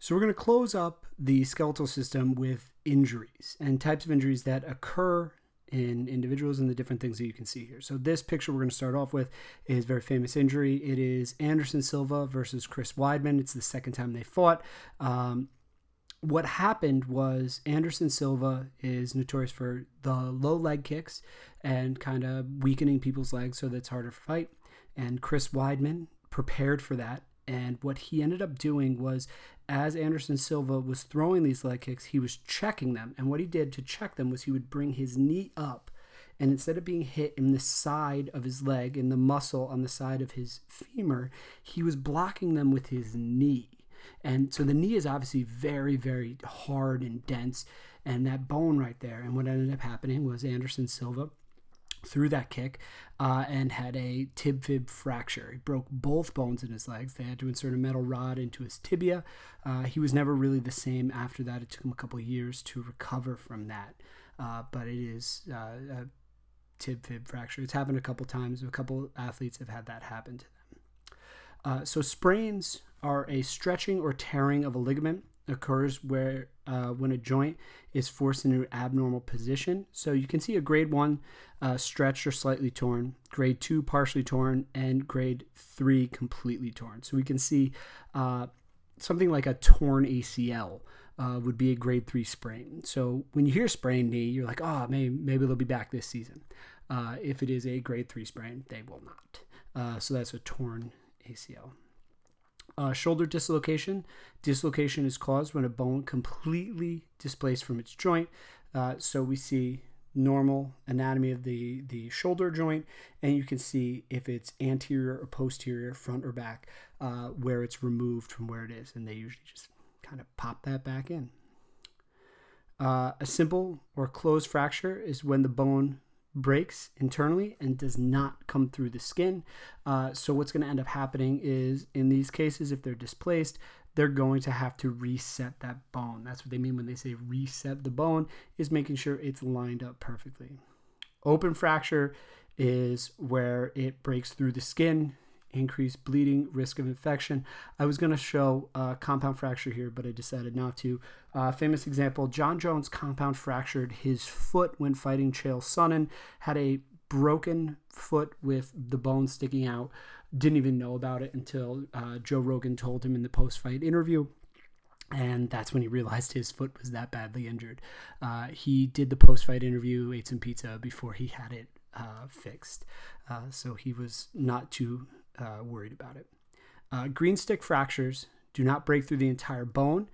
So we're going to close up the skeletal system with injuries and types of injuries that occur in individuals and the different things that you can see here. So this picture we're going to start off with is a very famous injury. It is Anderson Silva versus Chris Weidman. It's the second time they fought. What happened was Anderson Silva is notorious for the low leg kicks and kind of weakening people's legs so that it's harder to fight. And Chris Weidman prepared for that. And what he ended up doing was, as Anderson Silva was throwing these leg kicks, he was checking them. And what he did to check them was he would bring his knee up, and instead of being hit in the side of his leg, in the muscle on the side of his femur, he was blocking them with his knee. And so the knee is obviously very, very hard and dense, and that bone right there. And what ended up happening was Anderson Silva threw that kick and had a tib-fib fracture. He broke both bones in his legs. They had to insert a metal rod into his tibia. He was never really the same after that. It took him a couple of years to recover from that. But it is a tib-fib fracture. It's happened a couple times. A couple athletes have had that happen to them. So sprains are a stretching or tearing of a ligament. Occurs where when a joint is forced into an abnormal position. So you can see a grade 1 stretched or slightly torn, grade 2 partially torn, and grade 3 completely torn. So we can see something like a torn ACL would be a grade 3 sprain. So when you hear sprained knee, you're like, oh, maybe they'll be back this season. If it is a grade 3 sprain, they will not. So that's a torn ACL. Shoulder dislocation. Dislocation is caused when a bone completely displaced from its joint. So we see normal anatomy of the shoulder joint, and you can see if it's anterior or posterior, front or back, where it's removed from where it is, and they usually just kind of pop that back in. A simple or closed fracture is when the bone breaks internally and does not come through the skin. So what's going to end up happening is, in these cases, if they're displaced, they're going to have to reset that bone. That's what they mean when they say reset the bone, is making sure it's lined up perfectly. Open fracture is where it breaks through the skin, increased bleeding, risk of infection. I was going to show compound fracture here, but I decided not to. Famous example, John Jones compound fractured his foot when fighting Chael Sonnen, had a broken foot with the bone sticking out, didn't even know about it until Joe Rogan told him in the post-fight interview. And that's when he realized his foot was that badly injured. He did the post-fight interview, ate some pizza before he had it fixed. So he was not too worried about it. Green stick fractures do not break through the entire bone,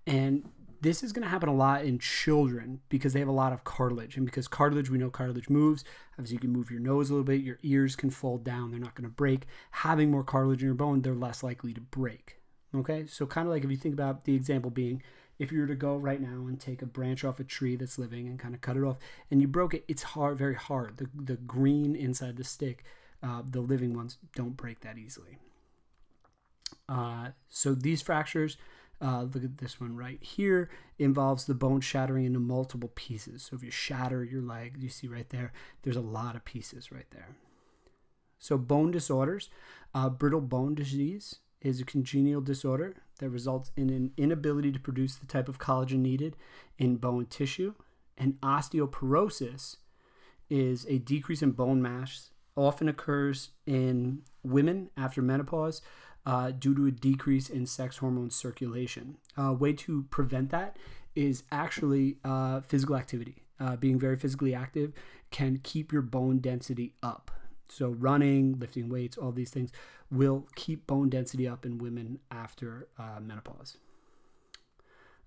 and this is going to happen a lot in children because they have a lot of cartilage, and because cartilage, we know cartilage moves. Obviously, you can move your nose a little bit, your ears can fold down, they're not going to break. Having more cartilage in your bone, they're less likely to break. Okay, so kind of like if you think about the example being, if you were to go right now and take a branch off a tree that's living and kind of cut it off, and you broke it, it's hard, very hard. The green inside the stick, the living ones, don't break that easily. So these fractures, look at this one right here, involves the bone shattering into multiple pieces. So if you shatter your leg, you see right there, there's a lot of pieces right there. So bone disorders, brittle bone disease is a congenital disorder that results in an inability to produce the type of collagen needed in bone tissue. And osteoporosis is a decrease in bone mass, often occurs in women after menopause due to a decrease in sex hormone circulation. A way to prevent that is actually physical activity. Being very physically active can keep your bone density up. So running, lifting weights, all these things will keep bone density up in women after menopause.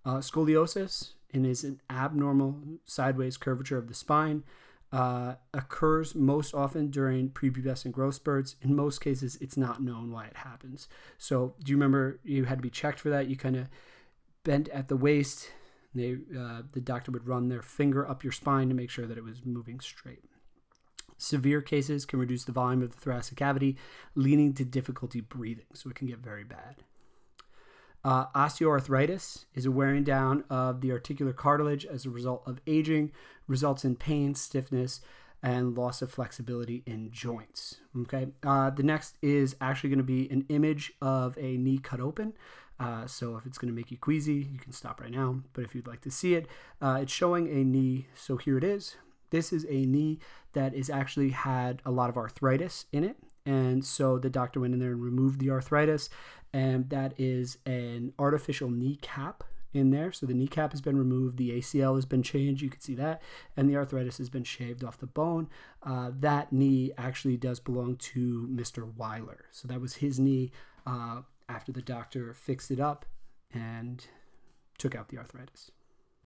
Scoliosis is an abnormal sideways curvature of the spine. Occurs most often during prepubescent growth spurts. In most cases, it's not known why it happens. So do you remember you had to be checked for that? You kind of bent at the waist. The doctor would run their finger up your spine to make sure that it was moving straight. Severe cases can reduce the volume of the thoracic cavity, leading to difficulty breathing, so it can get very bad. Osteoarthritis is a wearing down of the articular cartilage as a result of aging, results in pain, stiffness, and loss of flexibility in joints. Okay. The next is actually going to be an image of a knee cut open. So if it's going to make you queasy, you can stop right now. But if you'd like to see it, it's showing a knee. So here it is. This is a knee that is actually had a lot of arthritis in it. And so the doctor went in there and removed the arthritis. And that is an artificial kneecap in there. So the kneecap has been removed. The ACL has been changed. You can see that. And the arthritis has been shaved off the bone. That knee actually does belong to Mr. Weiler. So that was his knee after the doctor fixed it up and took out the arthritis.